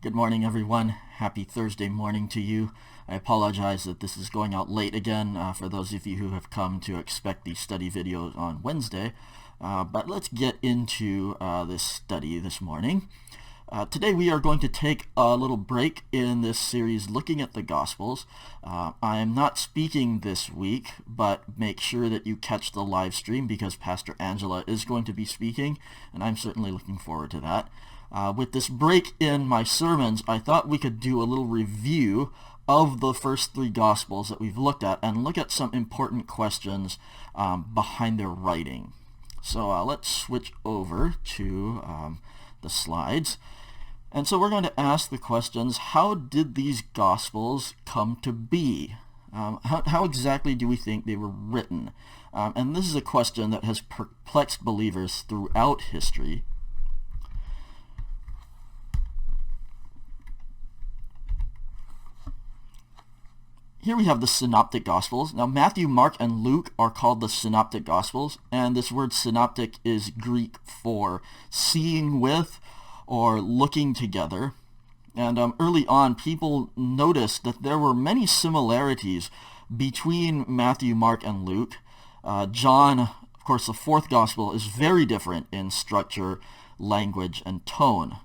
Good morning, everyone. Happy Thursday morning to you. I apologize that this is going out late again for those of you who have come to expect these study videos on Wednesday. But let's get into this study this morning. Today we are going to take a little break in this series looking at the Gospels. I am not speaking this week, but make sure that you catch the live stream because Pastor Angela is going to be speaking, and I'm certainly looking forward to that. With this break in my sermons, I thought we could do a little review of the first three Gospels that we've looked at and look at some important questions behind their writing. So let's switch over to the slides. And so we're going to ask the questions, how did these Gospels come to be? How exactly do we think they were written? And this is a question that has perplexed believers throughout history. Here we have the Synoptic Gospels. Now Matthew, Mark, and Luke are called the Synoptic Gospels, and this word synoptic is Greek for seeing with or looking together. And early on, people noticed that there were many similarities between Matthew, Mark, and Luke. John, of course, the fourth Gospel, is very different in structure, language, and tone.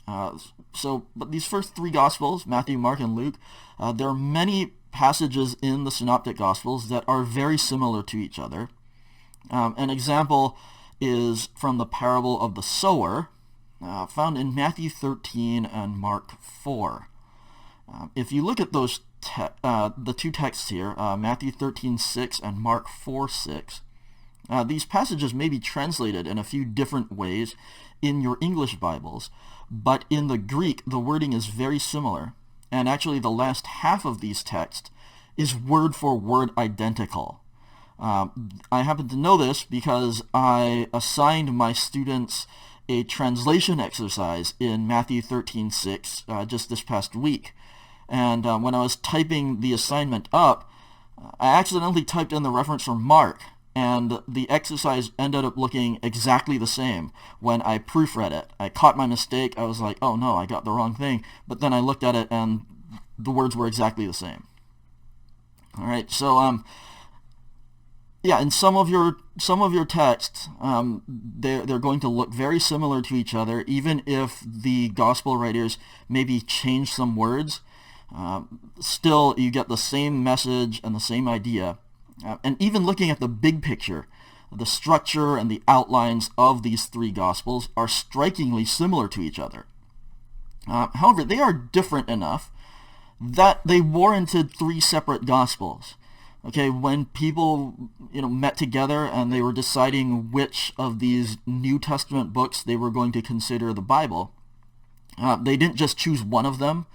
But these first three Gospels, Matthew, Mark, and Luke, there are many passages in the Synoptic Gospels that are very similar to each other. An example is from the parable of the sower, found in Matthew 13 and Mark 4. If you look at those the two texts here, Matthew 13:6 and Mark 4:6, these passages may be translated in a few different ways in your English Bibles, but in the Greek, the wording is very similar. And actually, the last half of these texts is word for word identical. I happen to know this because I assigned my students a translation exercise in Matthew 13:6 just this past week. And when I was typing the assignment up, I accidentally typed in the reference from Mark, and the exercise ended up looking exactly the same when I proofread it. I caught my mistake. I was like, oh no, I got the wrong thing. But then I looked at it and the words were exactly the same. All right, so in some of your texts, they're going to look very similar to each other, even if the gospel writers maybe change some words. Still, you get the same message and the same idea. And even looking at the big picture, the structure and the outlines of these three Gospels are strikingly similar to each other. However, they are different enough that they warranted three separate Gospels. Okay, when people met together and they were deciding which of these New Testament books they were going to consider the Bible, they didn't just choose one of them.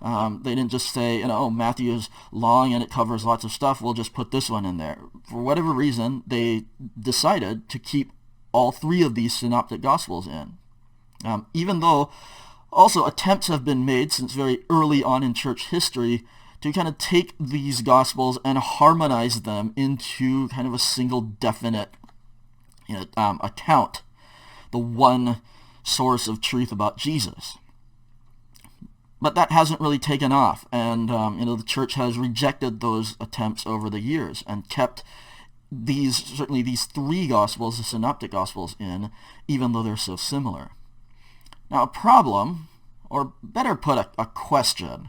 They didn't just say, Matthew is long and it covers lots of stuff, we'll just put this one in there. For whatever reason, they decided to keep all three of these Synoptic Gospels in. Even though also attempts have been made since very early on in church history to kind of take these Gospels and harmonize them into kind of a single definite account, the one source of truth about Jesus. But that hasn't really taken off, and the church has rejected those attempts over the years and kept these three Gospels, the Synoptic Gospels, in, even though they're so similar. Now, a problem, or better put, a question,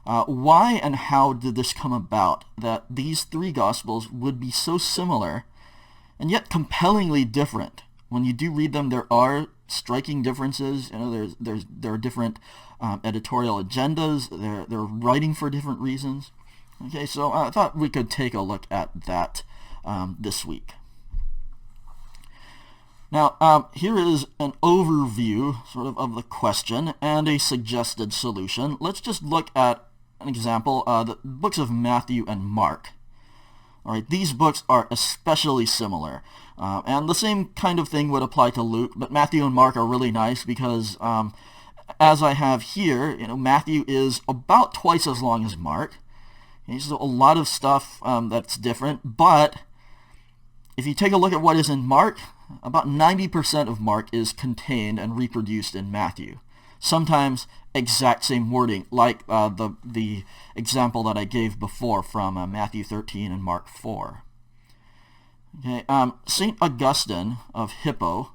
why and how did this come about, that these three Gospels would be so similar and yet compellingly different? When you do read them, there are striking differences. There are different editorial agendas. They're writing for different reasons. Okay, so I thought we could take a look at that this week. Now, here is an overview sort of the question and a suggested solution. Let's just look at an example, the books of Matthew and Mark. All right, these books are especially similar. And the same kind of thing would apply to Luke, but Matthew and Mark are really nice because, as I have here, Matthew is about twice as long as Mark. There's a lot of stuff that's different, but if you take a look at what is in Mark, about 90% of Mark is contained and reproduced in Matthew. Sometimes exact same wording, like the example that I gave before from Matthew 13 and Mark 4. Okay, St. Augustine of Hippo,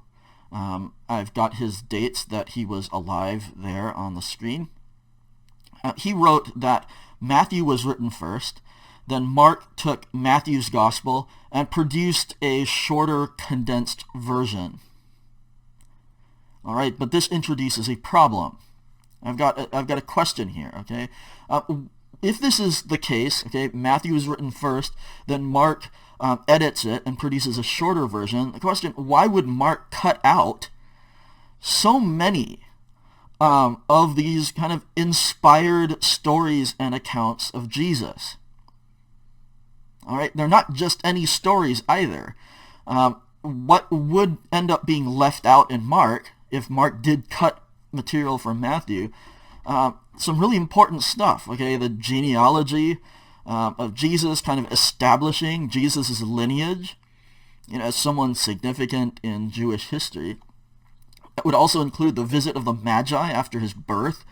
I've got his dates that he was alive there on the screen. He wrote that Matthew was written first, then Mark took Matthew's gospel and produced a shorter, condensed version. All right, but this introduces a problem. I've got a question here. Okay, if this is the case, okay, Matthew is written first, then Mark edits it and produces a shorter version. The question: why would Mark cut out so many of these kind of inspired stories and accounts of Jesus? All right, they're not just any stories either. What would end up being left out in Mark, if Mark did cut material from Matthew, some really important stuff, okay? The genealogy of Jesus, kind of establishing Jesus' lineage, as someone significant in Jewish history. It would also include the visit of the Magi after his birth,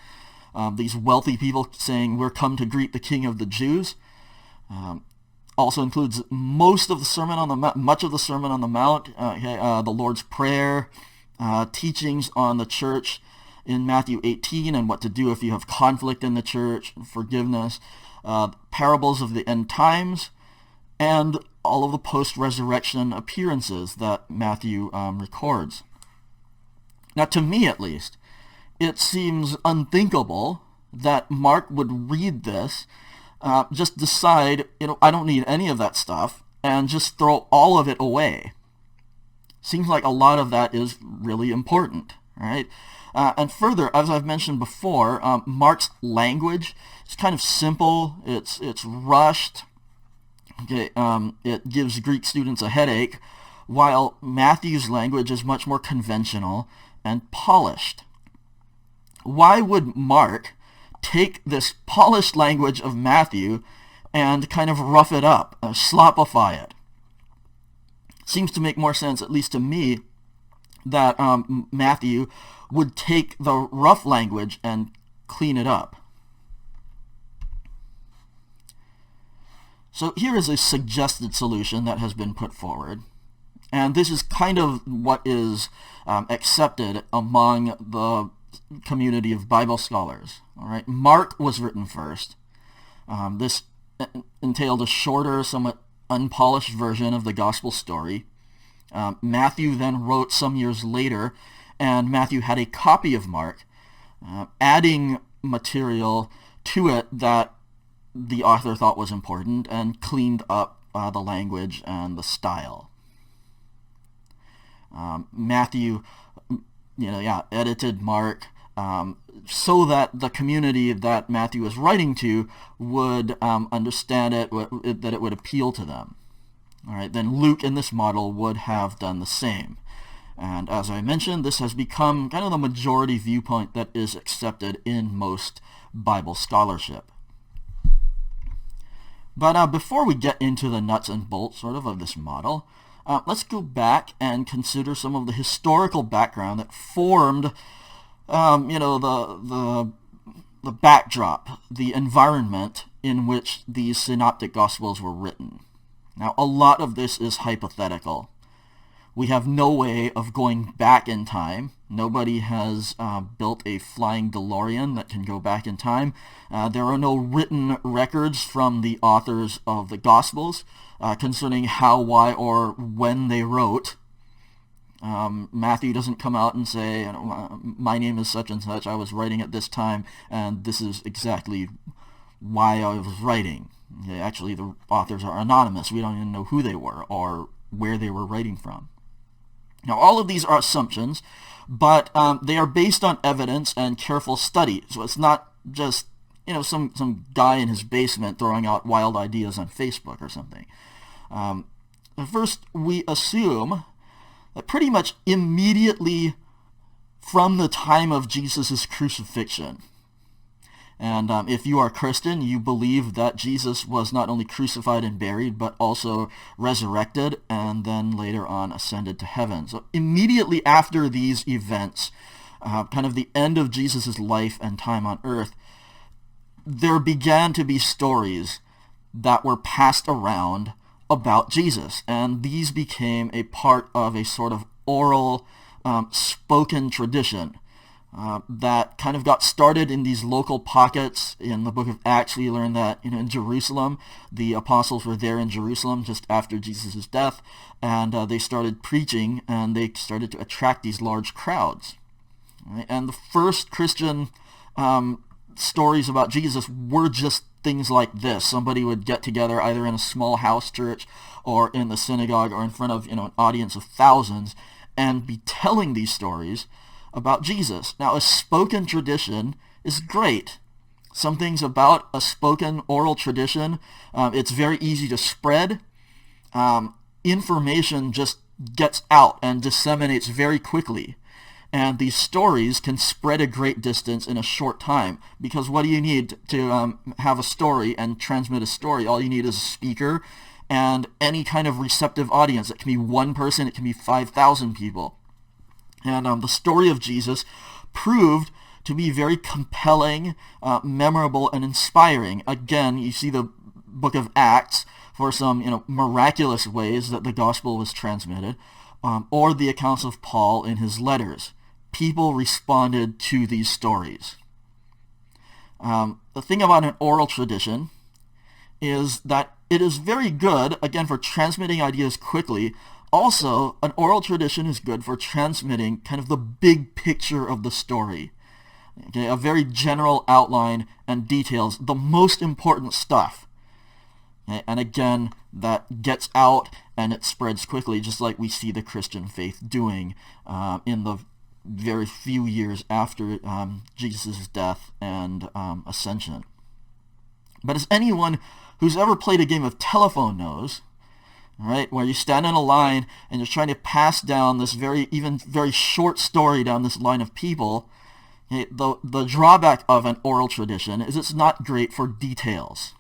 these wealthy people saying, "We're come to greet the King of the Jews." Also includes much of the Sermon on the Mount, the Lord's Prayer, teachings on the church in Matthew 18 and what to do if you have conflict in the church, forgiveness, parables of the end times, and all of the post-resurrection appearances that Matthew records. Now, to me at least, it seems unthinkable that Mark would read this, just decide, I don't need any of that stuff, and just throw all of it away. Seems like a lot of that is really important, right? And further, as I've mentioned before, Mark's language is kind of simple. It's rushed. Okay, it gives Greek students a headache, while Matthew's language is much more conventional and polished. Why would Mark take this polished language of Matthew and kind of rough it up, slopify it? Seems to make more sense, at least to me, that Matthew would take the rough language and clean it up. So here is a suggested solution that has been put forward. And this is kind of what is accepted among the community of Bible scholars. All right, Mark was written first. This entailed a shorter, somewhat unpolished version of the gospel story. Matthew then wrote some years later, and Matthew had a copy of Mark, adding material to it that the author thought was important and cleaned up the language and the style. Matthew, edited Mark so that the community that Matthew was writing to would understand it, that it would appeal to them. All right, then Luke in this model would have done the same. And as I mentioned, this has become kind of the majority viewpoint that is accepted in most Bible scholarship. But before we get into the nuts and bolts of this model, let's go back and consider some of the historical background that formed the backdrop, the environment in which these Synoptic Gospels were written. Now, a lot of this is hypothetical. We have no way of going back in time. Nobody has built a flying DeLorean that can go back in time. There are no written records from the authors of the Gospels concerning how, why, or when they wrote. Matthew doesn't come out and say, my name is such and such, I was writing at this time, and this is exactly why I was writing. Okay, actually, the authors are anonymous. We don't even know who they were or where they were writing from. Now, all of these are assumptions, but they are based on evidence and careful study. So it's not just some guy in his basement throwing out wild ideas on Facebook or something. First, we assume that pretty much immediately from the time of Jesus' crucifixion, and if you are Christian, you believe that Jesus was not only crucified and buried, but also resurrected and then later on ascended to heaven. So immediately after these events, kind of the end of Jesus' life and time on earth, there began to be stories that were passed around about Jesus, and these became a part of a sort of oral, spoken tradition that kind of got started in these local pockets. In the book of Acts, we learn that in Jerusalem, the apostles were there in Jerusalem just after Jesus' death, and they started preaching, and they started to attract these large crowds. Right? And the first Christian stories about Jesus were just things like this. Somebody would get together either in a small house church or in the synagogue or in front of an audience of thousands and be telling these stories about Jesus. Now, a spoken tradition is great. Some things about a spoken oral tradition, it's very easy to spread. Information just gets out and disseminates very quickly. And these stories can spread a great distance in a short time, because what do you need to have a story and transmit a story? All you need is a speaker and any kind of receptive audience. It can be one person, it can be 5,000 people. And the story of Jesus proved to be very compelling, memorable, and inspiring. Again, you see the book of Acts for some miraculous ways that the gospel was transmitted, or the accounts of Paul in his letters. People responded to these stories. The thing about an oral tradition is that it is very good, again, for transmitting ideas quickly. Also, an oral tradition is good for transmitting kind of the big picture of the story. Okay, a very general outline and details, the most important stuff. Okay, and again, that gets out and it spreads quickly, just like we see the Christian faith doing in the very few years after Jesus' death and ascension. But as anyone who's ever played a game of telephone knows, right, where you stand in a line and you're trying to pass down this very short story down this line of people, okay, the drawback of an oral tradition is it's not great for details.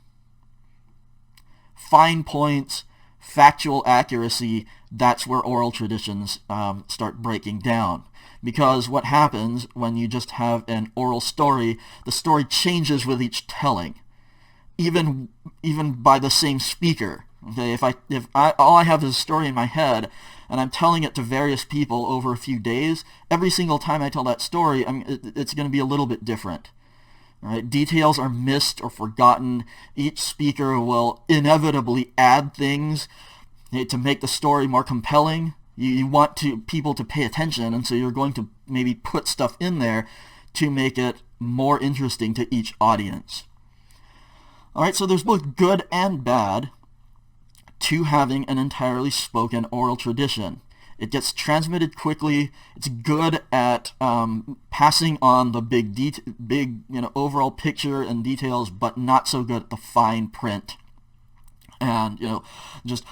Fine points, factual accuracy, that's where oral traditions start breaking down. Because what happens when you just have an oral story, the story changes with each telling, even by the same speaker. Okay, if all I have is a story in my head and I'm telling it to various people over a few days, every single time I tell that story, it's going to be a little bit different. Right? Details are missed or forgotten. Each speaker will inevitably add things to make the story more compelling. You want people to pay attention, and so you're going to maybe put stuff in there to make it more interesting to each audience. All right, so there's both good and bad to having an entirely spoken oral tradition. It gets transmitted quickly. It's good at passing on the big overall picture and details, but not so good at the fine print and just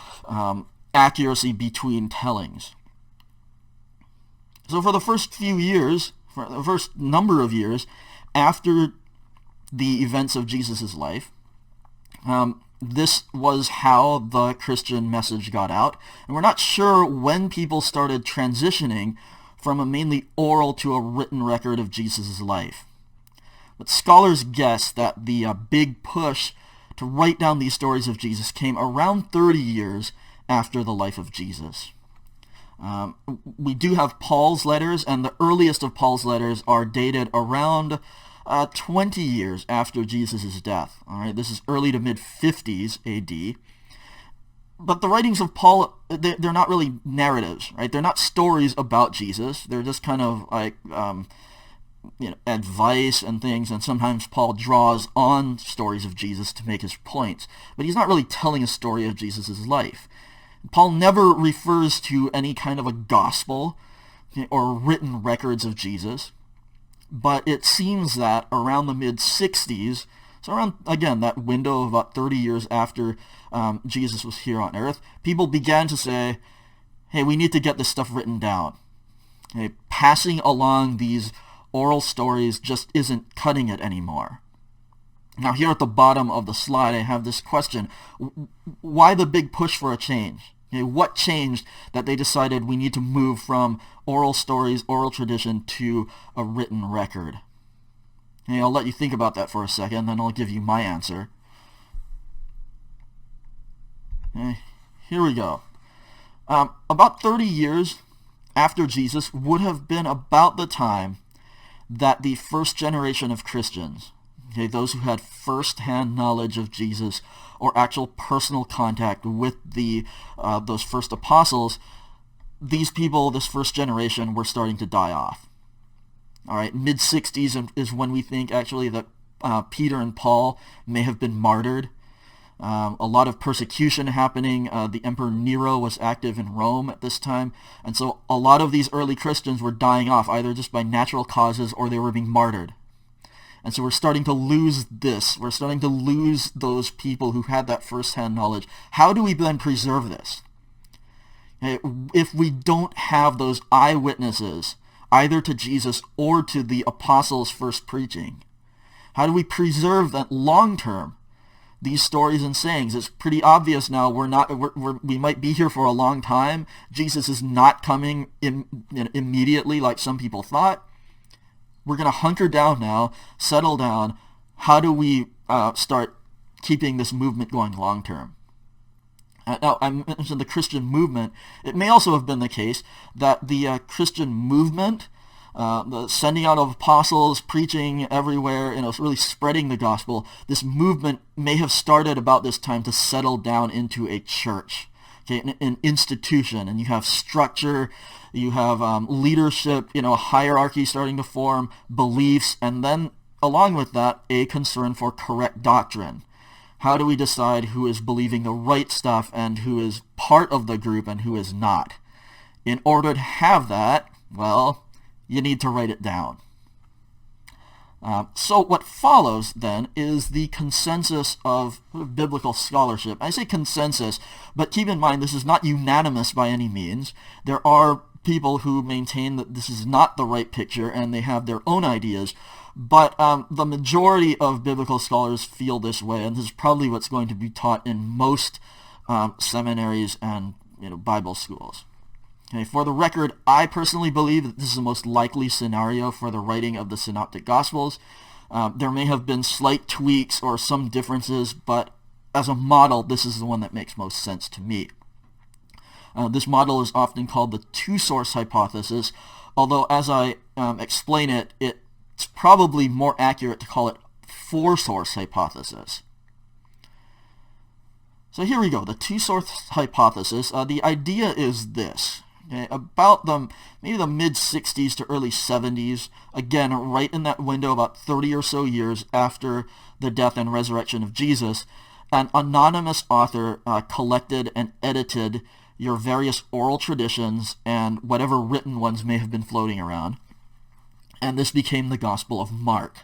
accuracy between tellings. So for the first number of years after the events of Jesus' life, this was how the Christian message got out. And we're not sure when people started transitioning from a mainly oral to a written record of Jesus' life. But scholars guess that the big push to write down these stories of Jesus came around 30 years after the life of Jesus. We do have Paul's letters, and the earliest of Paul's letters are dated around 20 years after Jesus' death. All right, this is early to mid-50s A.D. But the writings of Paul, they're not really narratives, right? They're not stories about Jesus. They're just kind of like advice and things, and sometimes Paul draws on stories of Jesus to make his points. But he's not really telling a story of Jesus' life. Paul never refers to any kind of a gospel or written records of Jesus. But it seems that around the mid-60s, so around, again, that window of about 30 years after Jesus was here on earth, people began to say, hey, we need to get this stuff written down. Okay, passing along these oral stories just isn't cutting it anymore. Now here at the bottom of the slide, I have this question. Why the big push for a change? Okay, what changed that they decided we need to move from oral stories, oral tradition, to a written record? Okay, I'll let you think about that for a second, then I'll give you my answer. Okay, here we go. About 30 years after Jesus would have been about the time that the first generation of Christians, okay, those who had first-hand knowledge of Jesus or actual personal contact with those first apostles, these people, this first generation, were starting to die off. All right, mid-60s is when we think actually that Peter and Paul may have been martyred. A lot of persecution happening. The Emperor Nero was active in Rome at this time. And so a lot of these early Christians were dying off, either just by natural causes or they were being martyred. And so we're starting to lose this. We're starting to lose those people who had that first-hand knowledge. How do we then preserve this? If we don't have those eyewitnesses, either to Jesus or to the apostles' first preaching, how do we preserve that long-term? These stories and sayings. It's pretty obvious now we might be here for a long time. Jesus is not coming immediately like some people thought. We're going to hunker down now, settle down. How do we start keeping this movement going long term? Now, I mentioned the Christian movement. It may also have been the case that the Christian movement, the sending out of apostles, preaching everywhere, really spreading the gospel, this movement may have started about this time to settle down into a church, okay, an institution, and you have structure, you have leadership, a hierarchy starting to form, beliefs, and then along with that, a concern for correct doctrine. How do we decide who is believing the right stuff and who is part of the group and who is not? In order to have that, well, you need to write it down. So what follows then is the consensus of biblical scholarship. I say consensus, but keep in mind this is not unanimous by any means. There are people who maintain that this is not the right picture and they have their own ideas, but the majority of biblical scholars feel this way, and this is probably what's going to be taught in most seminaries and Bible schools. Okay, for the record, I personally believe that this is the most likely scenario for the writing of the Synoptic Gospels. There may have been slight tweaks or some differences, but as a model, this is the one that makes most sense to me. This model is often called the two-source hypothesis, although as I explain it, it's probably more accurate to call it four-source hypothesis. So here we go, the two-source hypothesis. The idea is this. Okay, about maybe the mid-60s to early 70s, again, right in that window, about 30 or so years after the death and resurrection of Jesus, an anonymous author collected and edited your various oral traditions and whatever written ones may have been floating around. And this became the Gospel of Mark.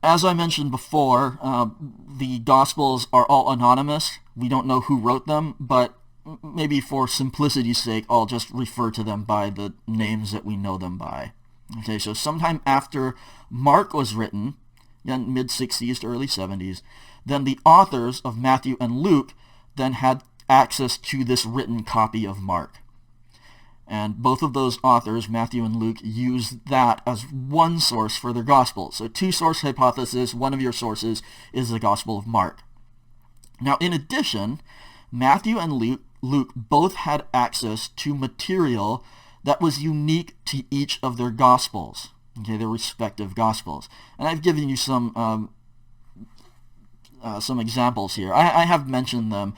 As I mentioned before, the Gospels are all anonymous. We don't know who wrote them, but maybe for simplicity's sake, I'll just refer to them by the names that we know them by. Okay, so sometime after Mark was written, in mid-60s to early 70s, then the authors of Matthew and Luke then had access to this written copy of Mark. And both of those authors, Matthew and Luke, used that as one source for their Gospels. So two-source hypothesis, one of your sources is the Gospel of Mark. Now, in addition, Matthew and Luke both had access to material that was unique to each of their Gospels, okay, their respective Gospels. And I've given you some examples here. I have mentioned them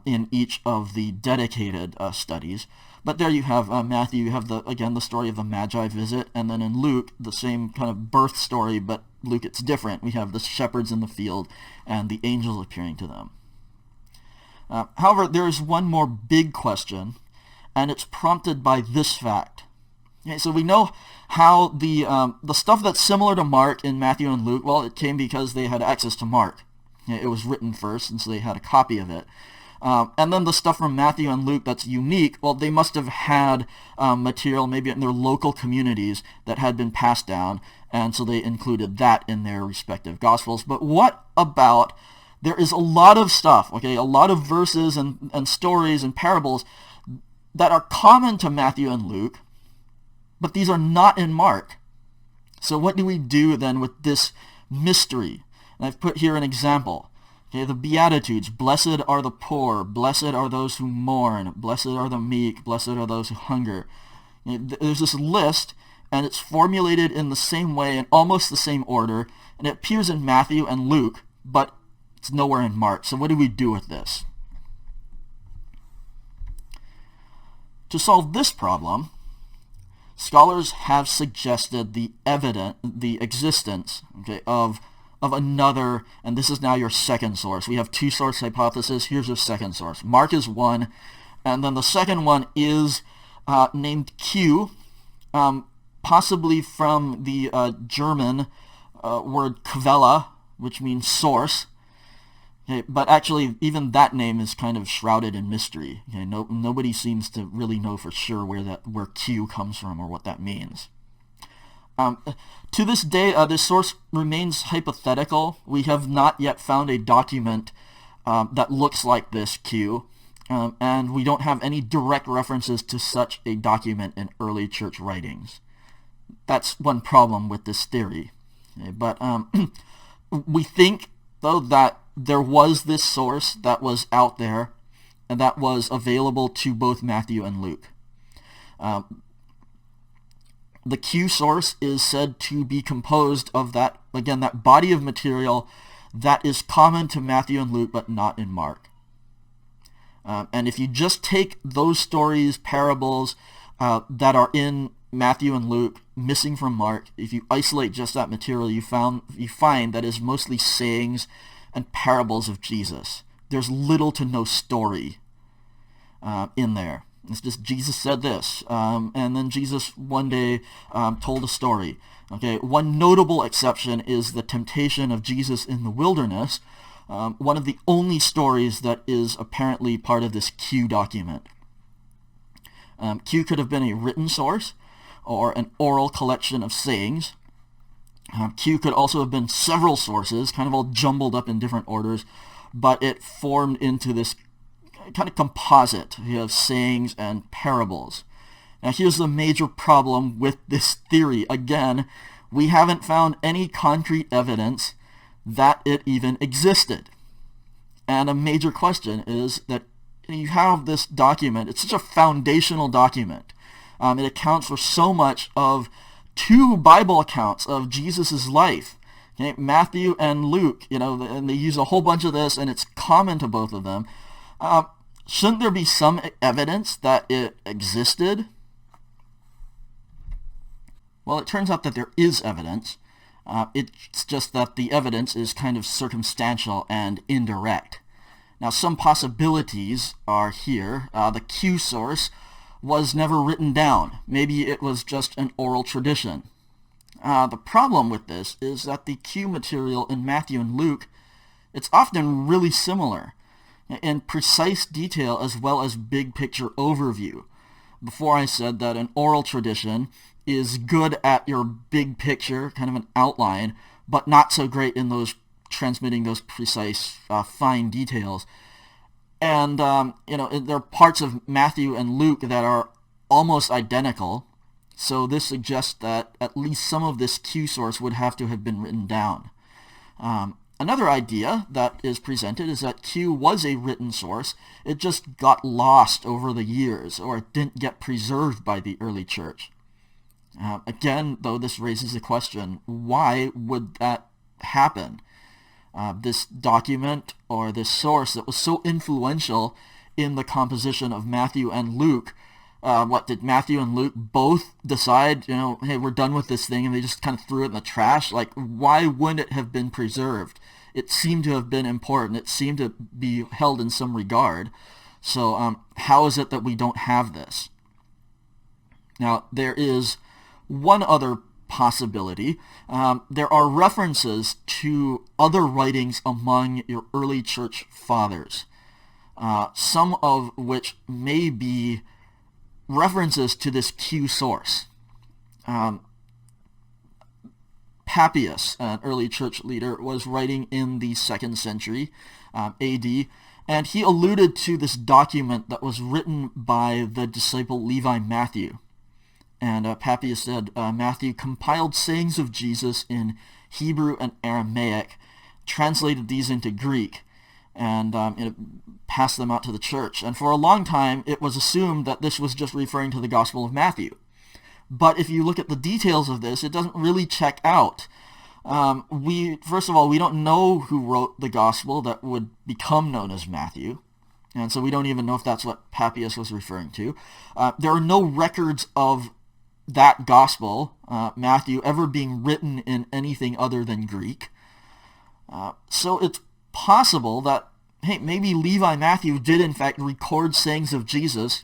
in each of the dedicated studies. But there you have Matthew, you have the story of the Magi visit, and then in Luke, the same kind of birth story, but Luke it's different. We have the shepherds in the field and the angels appearing to them. However, there is one more big question, and it's prompted by this fact. Okay, so we know how the stuff that's similar to Mark in Matthew and Luke, well, it came because they had access to Mark. Okay, it was written first, and so they had a copy of it. And then the stuff from Matthew and Luke that's unique, well, they must have had material maybe in their local communities that had been passed down, and so they included that in their respective Gospels. But what about there is a lot of stuff, okay, a lot of verses and stories and parables that are common to Matthew and Luke, but these are not in Mark. So what do we do then with this mystery? And I've put here an example. Okay, the Beatitudes: blessed are the poor, blessed are those who mourn, blessed are the meek, blessed are those who hunger. There's this list, and it's formulated in the same way, in almost the same order, and it appears in Matthew and Luke, but it's nowhere in Mark. So what do we do with this? To solve this problem, scholars have suggested the existence, okay, of another, and this is now your second source. We have two source hypothesis. Here's your second source. Mark is one, and then the second one is named Q, possibly from the German word Quelle, which means source. Okay, but actually, even that name is kind of shrouded in mystery. Okay, nobody seems to really know for sure where Q comes from or what that means. To this day, this source remains hypothetical. We have not yet found a document that looks like this Q, and we don't have any direct references to such a document in early church writings. That's one problem with this theory. Okay, but we think, though, that there was this source that was out there and that was available to both Matthew and Luke. The Q source is said to be composed of that body of material that is common to Matthew and Luke, but not in Mark. And if you just take those stories, parables that are in Matthew and Luke, missing from Mark, if you isolate just that material, you find that is mostly sayings and parables of Jesus. There's little to no story in there. It's just Jesus said this, and then Jesus one day told a story. Okay, one notable exception is the temptation of Jesus in the wilderness, one of the only stories that is apparently part of this Q document. Q could have been a written source or an oral collection of sayings. Q could also have been several sources, kind of all jumbled up in different orders, but it formed into this kind of composite of sayings and parables. Now here's the major problem with this theory. Again, we haven't found any concrete evidence that it even existed. And a major question is that you have this document. It's such a foundational document. It accounts for so much of two Bible accounts of Jesus' life. Okay, Matthew and Luke, and they use a whole bunch of this, and it's common to both of them. Shouldn't there be some evidence that it existed? Well, it turns out that there is evidence. It's just that the evidence is kind of circumstantial and indirect. Now, some possibilities are here. The Q source was never written down. Maybe it was just an oral tradition. The problem with this is that the Q material in Matthew and Luke, it's often really similar in precise detail as well as big picture overview. Before I said that an oral tradition is good at your big picture, kind of an outline, but not so great in those transmitting those precise, fine details. And, there are parts of Matthew and Luke that are almost identical, so this suggests that at least some of this Q source would have to have been written down. Another idea that is presented is that Q was a written source. It just got lost over the years, or it didn't get preserved by the early church. Again, though, this raises the question, why would that happen? This document or this source that was so influential in the composition of Matthew and Luke, what did Matthew and Luke both decide, hey, we're done with this thing, and they just kind of threw it in the trash? Like, why wouldn't it have been preserved? It seemed to have been important. It seemed to be held in some regard. So how is it that we don't have this? Now, there is one other possibility. There are references to other writings among your early church fathers, some of which may be references to this Q source. Papias, an early church leader, was writing in the 2nd century AD, and he alluded to this document that was written by the disciple Levi Matthew. And Papias said, Matthew compiled sayings of Jesus in Hebrew and Aramaic, translated these into Greek, and passed them out to the church. And for a long time, it was assumed that this was just referring to the Gospel of Matthew. But if you look at the details of this, it doesn't really check out. First of all, we don't know who wrote the Gospel that would become known as Matthew. And so we don't even know if that's what Papias was referring to. There are no records of that Gospel, Matthew, ever being written in anything other than Greek. So it's possible that, hey, maybe Levi Matthew did in fact record sayings of Jesus,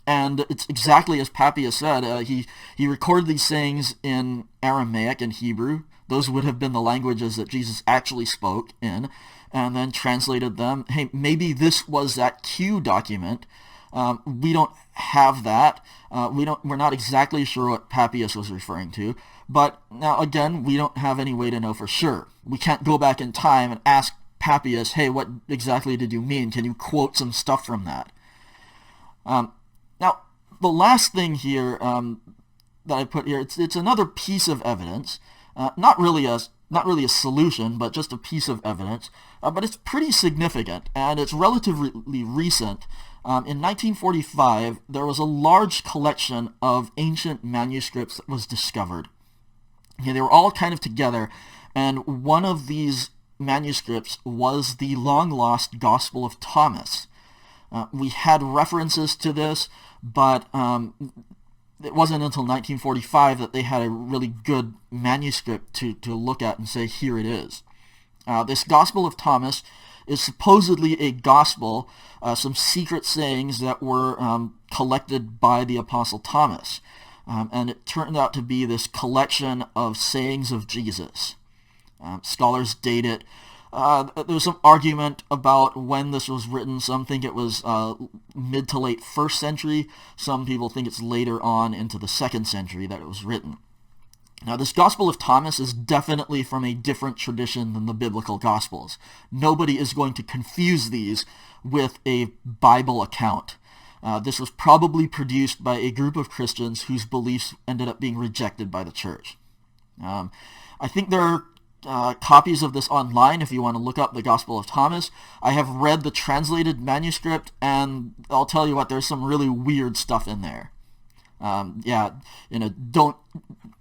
and it's exactly as Papias said. He recorded these sayings in Aramaic and Hebrew. Those would have been the languages that Jesus actually spoke in, and then translated them. Hey, maybe this was that Q document. We don't have that. We're not exactly sure what Papias was referring to. But now again, we don't have any way to know for sure. We can't go back in time and ask Papias, hey, what exactly did you mean? Can you quote some stuff from that? Now, the last thing here that I put here, it's another piece of evidence. Not really a solution, but just a piece of evidence. But it's pretty significant, and it's relatively recent. In 1945, there was a large collection of ancient manuscripts that was discovered. Okay, they were all kind of together, and one of these manuscripts was the long-lost Gospel of Thomas. We had references to this, but it wasn't until 1945 that they had a really good manuscript to look at and say, here it is. This Gospel of Thomas is supposedly a gospel, some secret sayings that were collected by the Apostle Thomas. And it turned out to be this collection of sayings of Jesus. Scholars date it. There's some argument about when this was written. Some think it was mid to late 1st century. Some people think it's later on into the 2nd century that it was written. Now, this Gospel of Thomas is definitely from a different tradition than the biblical Gospels. Nobody is going to confuse these with a Bible account. This was probably produced by a group of Christians whose beliefs ended up being rejected by the church. I think there are copies of this online if you want to look up the Gospel of Thomas. I have read the translated manuscript, and I'll tell you what, there's some really weird stuff in there.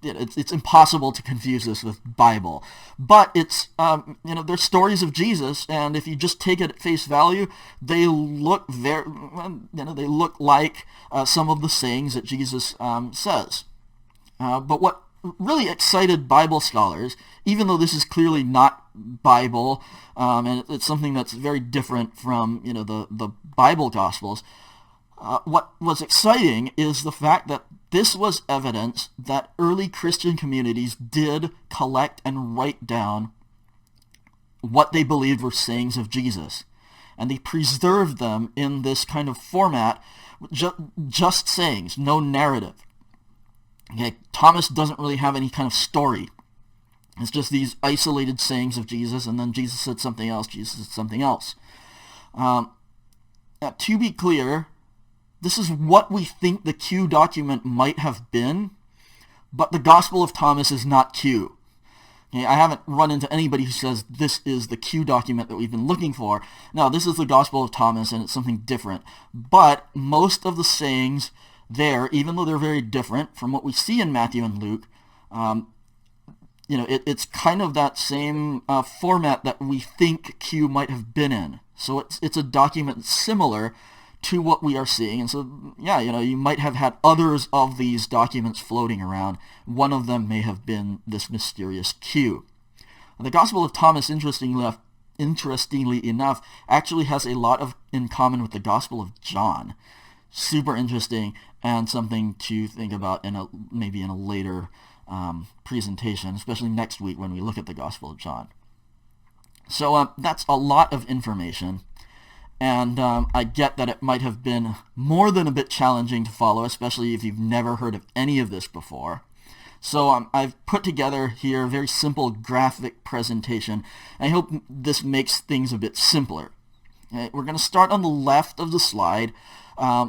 It's impossible to confuse this with Bible, but it's they're stories of Jesus, and if you just take it at face value, they look they look like some of the sayings that Jesus says. But what really excited Bible scholars, even though this is clearly not Bible, and it's something that's very different from the Bible Gospels. What was exciting is the fact that this was evidence that early Christian communities did collect and write down what they believed were sayings of Jesus. And they preserved them in this kind of format, just sayings, no narrative. Okay, Thomas doesn't really have any kind of story. It's just these isolated sayings of Jesus, and then Jesus said something else, Jesus said something else. Now, to be clear, this is what we think the Q document might have been, but the Gospel of Thomas is not Q. Okay, I haven't run into anybody who says this is the Q document that we've been looking for. No, this is the Gospel of Thomas, and it's something different. But most of the sayings there, even though they're very different from what we see in Matthew and Luke, it's kind of that same format that we think Q might have been in. So it's a document similar to what we are seeing. And so, you might have had others of these documents floating around. One of them may have been this mysterious Q. The Gospel of Thomas, interestingly enough, actually has a lot in common with the Gospel of John. Super interesting, and something to think about maybe in a later presentation, especially next week when we look at the Gospel of John. So that's a lot of information. And I get that it might have been more than a bit challenging to follow, especially if you've never heard of any of this before. So I've put together here a very simple graphic presentation. I hope this makes things a bit simpler. Okay, we're going to start on the left of the slide.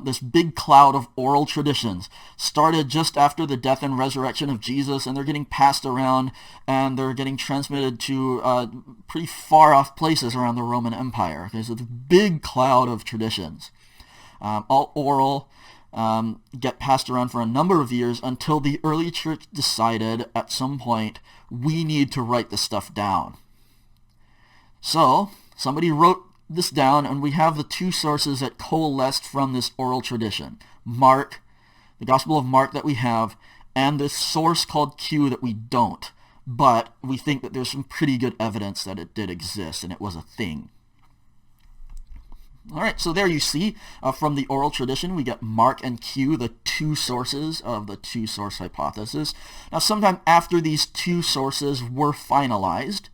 This big cloud of oral traditions started just after the death and resurrection of Jesus, and they're getting passed around, and they're getting transmitted to pretty far off places around the Roman Empire. Okay, so the big cloud of traditions, all oral, get passed around for a number of years until the early church decided at some point, we need to write this stuff down. So somebody wrote this down, and we have the two sources that coalesced from this oral tradition. Mark, the Gospel of Mark that we have, and this source called Q that we don't, but we think that there's some pretty good evidence that it did exist and it was a thing. All right, so there you see, from the oral tradition, we get Mark and Q, the two sources of the two-source hypothesis. Now, sometime after these two sources were finalized,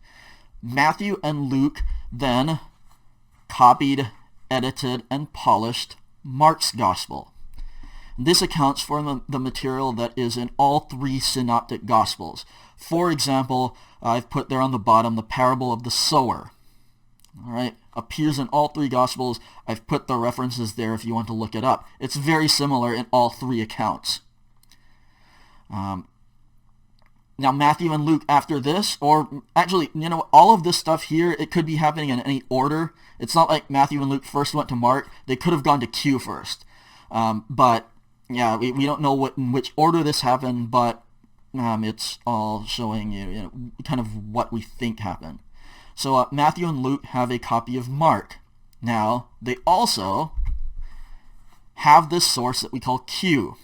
Matthew and Luke then copied, edited, and polished Mark's Gospel. This accounts for the material that is in all three Synoptic Gospels. For example, I've put there on the bottom the parable of the sower. All right, appears in all three Gospels. I've put the references there if you want to look it up. It's very similar in all three accounts. Now, Matthew and Luke after this, or actually, all of this stuff here, it could be happening in any order. It's not like Matthew and Luke first went to Mark. They could have gone to Q first. But, yeah, we don't know in which order this happened, but it's all showing you kind of what we think happened. So Matthew and Luke have a copy of Mark. Now, they also have this source that we call Q.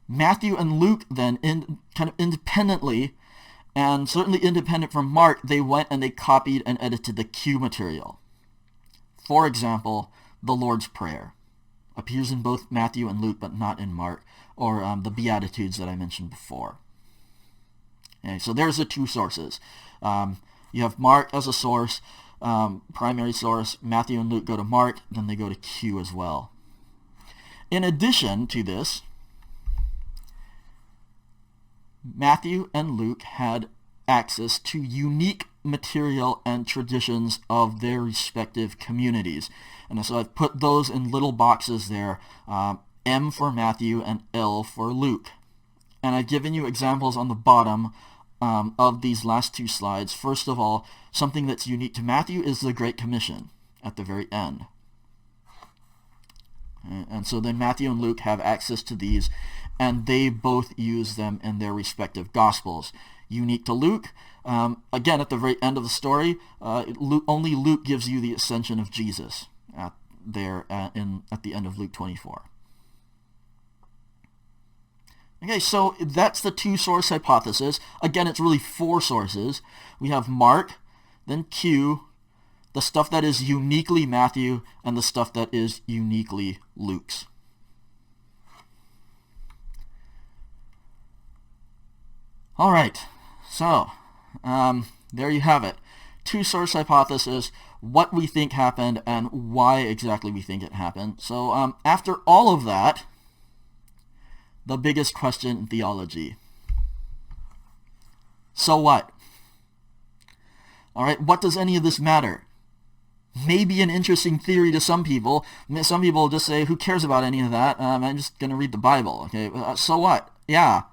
Matthew and Luke then, kind of independently, and certainly independent from Mark, they went and they copied and edited the Q material. For example, the Lord's Prayer appears in both Matthew and Luke, but not in Mark, or the Beatitudes that I mentioned before. Okay, so there's the two sources. You have Mark as a source, primary source. Matthew and Luke go to Mark, then they go to Q as well. In addition to this, Matthew and Luke had access to unique material and traditions of their respective communities. And so I've put those in little boxes there, M for Matthew and L for Luke. And I've given you examples on the bottom of these last two slides. First of all, something that's unique to Matthew is the Great Commission at the very end. And so then Matthew and Luke have access to these, and they both use them in their respective Gospels. Unique to Luke, again, at the very end of the story, only Luke gives you the ascension of Jesus at the end of Luke 24. Okay, so that's the two-source hypothesis. Again, it's really four sources. We have Mark, then Q, the stuff that is uniquely Matthew, and the stuff that is uniquely Luke's. All right, so there you have it. Two-source hypothesis, what we think happened, and why exactly we think it happened. So after all of that, the biggest question in theology. So what? All right, what does any of this matter? Maybe an interesting theory to some people. Some people just say, who cares about any of that? I'm just going to read the Bible. Okay, so what? Yeah.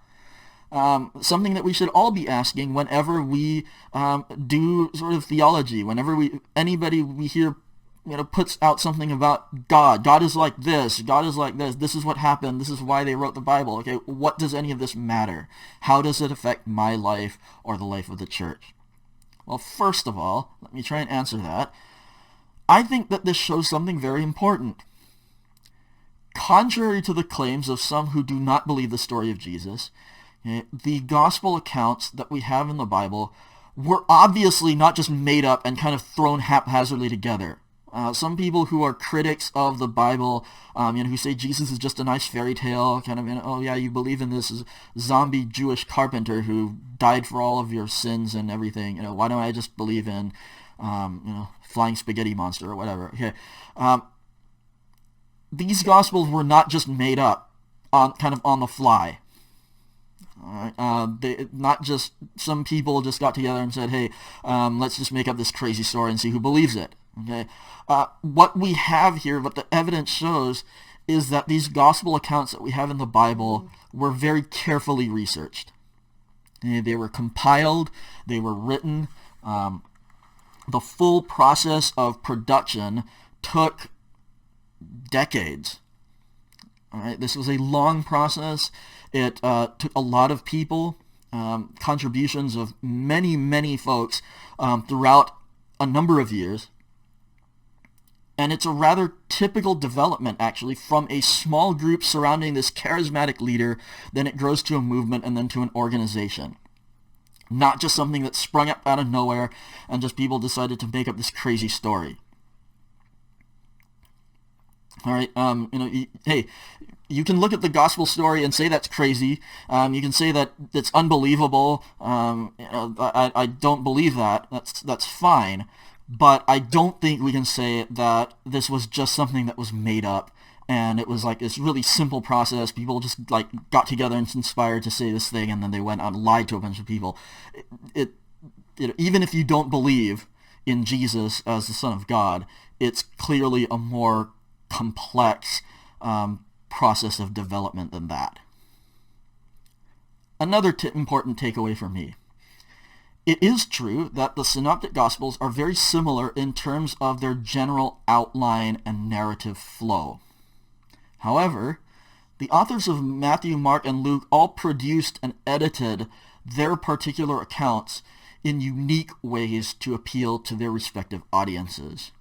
Something that we should all be asking whenever we do sort of theology, whenever anybody we hear puts out something about God. God is like this. God is like this. This is what happened. This is why they wrote the Bible. Okay, what does any of this matter? How does it affect my life or the life of the church? Well, first of all, let me try and answer that. I think that this shows something very important. Contrary to the claims of some who do not believe the story of Jesus, the gospel accounts that we have in the Bible were obviously not just made up and kind of thrown haphazardly together. Some people who are critics of the Bible, who say Jesus is just a nice fairy tale, kind of, oh yeah, you believe in this zombie Jewish carpenter who died for all of your sins and everything. Why don't I just believe in, flying spaghetti monster or whatever? Okay, these Gospels were not just made up, kind of on the fly. All right? Not just some people just got together and said, hey, let's just make up this crazy story and see who believes it. Okay? What we have here, what the evidence shows, is that these gospel accounts that we have in the Bible were very carefully researched. They were compiled, they were written. The full process of production took decades. All right, this was a long process. It took a lot of people, contributions of many, many folks throughout a number of years. And it's a rather typical development, actually, from a small group surrounding this charismatic leader. Then it grows to a movement and then to an organization. Not just something that sprung up out of nowhere and just people decided to make up this crazy story. All right, hey, you can look at the gospel story and say that's crazy. You can say that it's unbelievable. I don't believe that. That's fine. But I don't think we can say that this was just something that was made up and it was like this really simple process. People just like got together and conspired to say this thing, and then they went out and lied to a bunch of people. Even if you don't believe in Jesus as the Son of God, it's clearly a more complex process of development than that. Another important takeaway for me. It is true that the Synoptic Gospels are very similar in terms of their general outline and narrative flow. However, the authors of Matthew, Mark, and Luke all produced and edited their particular accounts in unique ways to appeal to their respective audiences.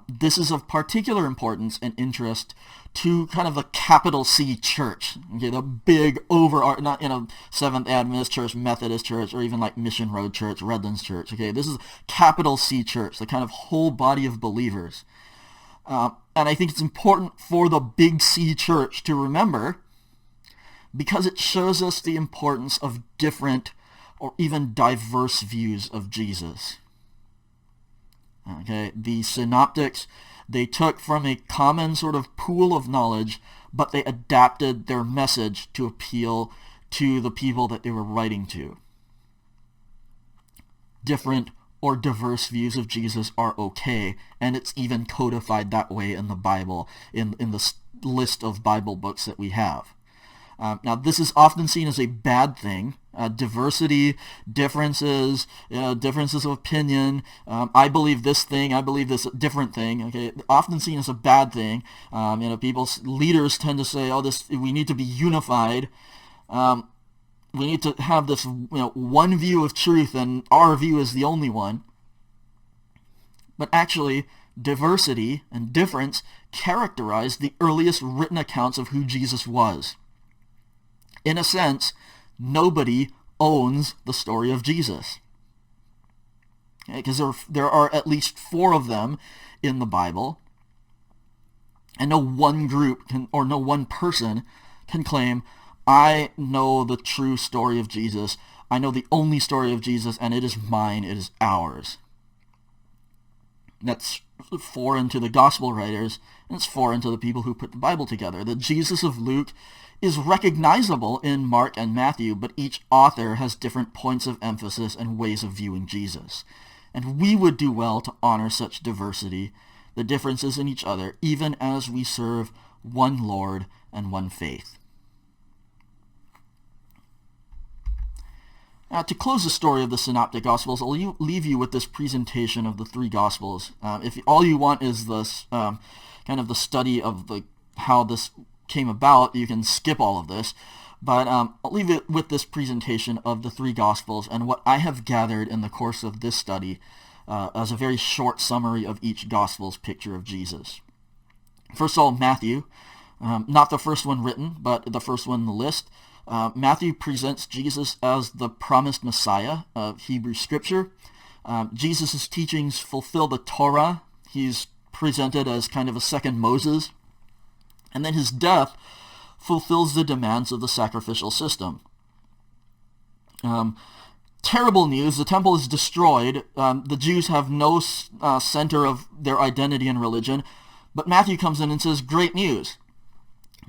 This is of particular importance and interest to kind of the capital C church, okay, the big not Seventh Adventist Church, Methodist Church, or even like Mission Road Church, Redlands Church. Okay, this is capital C church, the kind of whole body of believers. And I think it's important for the big C church to remember, because it shows us the importance of different or even diverse views of Jesus. Okay, the synoptics, they took from a common sort of pool of knowledge, but they adapted their message to appeal to the people that they were writing to. Different or diverse views of Jesus are okay, and it's even codified that way in the Bible, in the list of Bible books that we have. Now, this is often seen as a bad thing. Diversity, differences, differences of opinion. I believe this thing. I believe this different thing. Okay, often seen as a bad thing. Leaders tend to say, "Oh, we need to be unified. We need to have this, one view of truth, and our view is the only one." But actually, diversity and difference characterized the earliest written accounts of who Jesus was. In a sense, nobody owns the story of Jesus. Because there are at least 4 of them in the Bible, and no one group or no one person can claim, "I know the true story of Jesus. I know the only story of Jesus, and it is mine, it is ours." That's foreign to the gospel writers, and it's foreign to the people who put the Bible together. The Jesus of Luke is recognizable in Mark and Matthew, but each author has different points of emphasis and ways of viewing Jesus. And we would do well to honor such diversity, the differences in each other, even as we serve one Lord and one faith. To close the story of the Synoptic Gospels, I'll leave you with this presentation of the 3 Gospels. If all you want is this kind of the study of how this came about, you can skip all of this. But I'll leave it with this presentation of the 3 Gospels and what I have gathered in the course of this study as a very short summary of each Gospel's picture of Jesus. First of all, Matthew, not the first one written, but the first one in the list. Matthew presents Jesus as the promised Messiah of Hebrew Scripture. Jesus' teachings fulfill the Torah. He's presented as kind of a second Moses. And then his death fulfills the demands of the sacrificial system. Terrible news, the temple is destroyed. The Jews have no center of their identity and religion. But Matthew comes in and says, great news.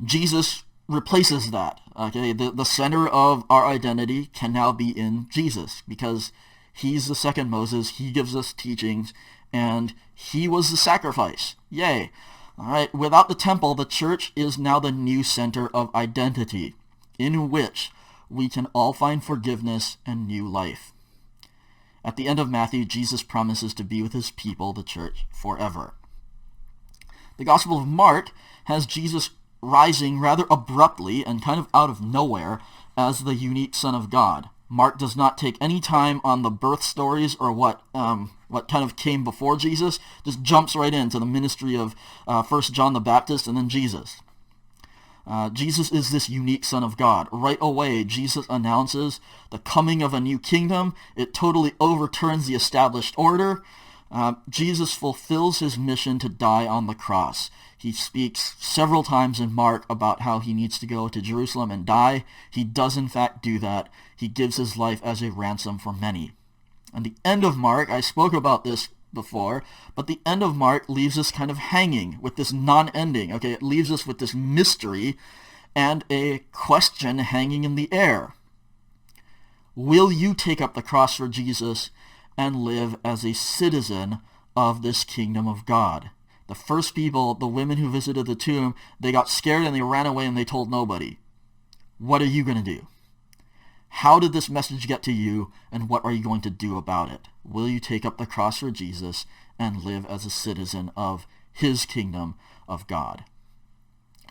Jesus replaces that. Okay, the center of our identity can now be in Jesus, because he's the second Moses. He gives us teachings, and he was the sacrifice. Yay. All right, without the temple, the church is now the new center of identity, in which we can all find forgiveness and new life. At the end of Matthew, Jesus promises to be with his people, the church, forever. The Gospel of Mark has Jesus rising rather abruptly and kind of out of nowhere as the unique Son of God. Mark does not take any time on the birth stories or what kind of came before Jesus, just jumps right into the ministry of first John the Baptist and then Jesus. Jesus is this unique Son of God. Right away, Jesus announces the coming of a new kingdom. It totally overturns the established order. Jesus fulfills his mission to die on the cross. He speaks several times in Mark about how he needs to go to Jerusalem and die. He does in fact do that. He gives his life as a ransom for many. And the end of Mark, I spoke about this before, but the end of Mark leaves us kind of hanging with this non-ending. Okay, it leaves us with this mystery and a question hanging in the air. Will you take up the cross for Jesus and live as a citizen of this kingdom of God? The first people, the women who visited the tomb, they got scared and they ran away and they told nobody. What are you going to do? How did this message get to you, and what are you going to do about it? Will you take up the cross for Jesus and live as a citizen of his kingdom of God?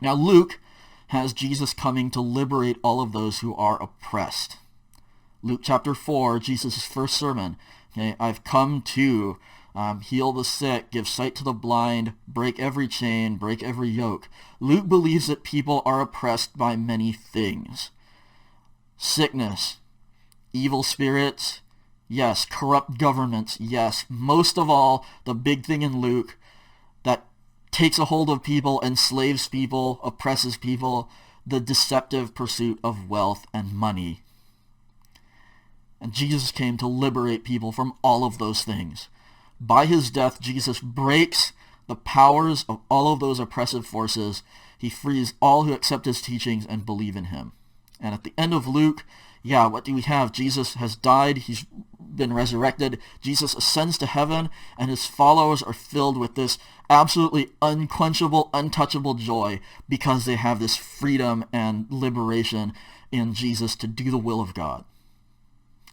Now Luke has Jesus coming to liberate all of those who are oppressed. Luke chapter 4, Jesus' first sermon. Okay, I've come to heal the sick, give sight to the blind, break every chain, break every yoke. Luke believes that people are oppressed by many things. Sickness, evil spirits, yes. Corrupt governments, yes. Most of all, the big thing in Luke that takes a hold of people, enslaves people, oppresses people, the deceptive pursuit of wealth and money. And Jesus came to liberate people from all of those things. By his death, Jesus breaks the powers of all of those oppressive forces. He frees all who accept his teachings and believe in him. And at the end of Luke, what do we have? Jesus has died. He's been resurrected. Jesus ascends to heaven, and his followers are filled with this absolutely unquenchable, untouchable joy because they have this freedom and liberation in Jesus to do the will of God.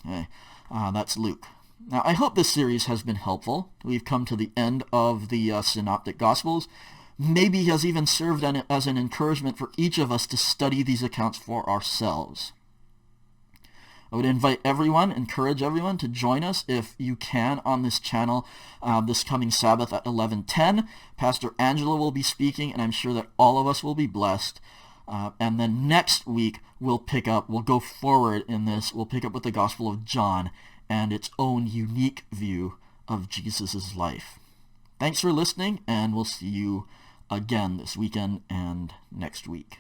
Okay, that's Luke. Now, I hope this series has been helpful. We've come to the end of the Synoptic Gospels. Maybe has even served as an encouragement for each of us to study these accounts for ourselves. I would encourage everyone to join us if you can on this channel this coming Sabbath at 11:10. Pastor Angela will be speaking, and I'm sure that all of us will be blessed. And then next week we'll go forward in this. We'll pick up with the Gospel of John and its own unique view of Jesus' life. Thanks for listening, and we'll see you again this weekend and next week.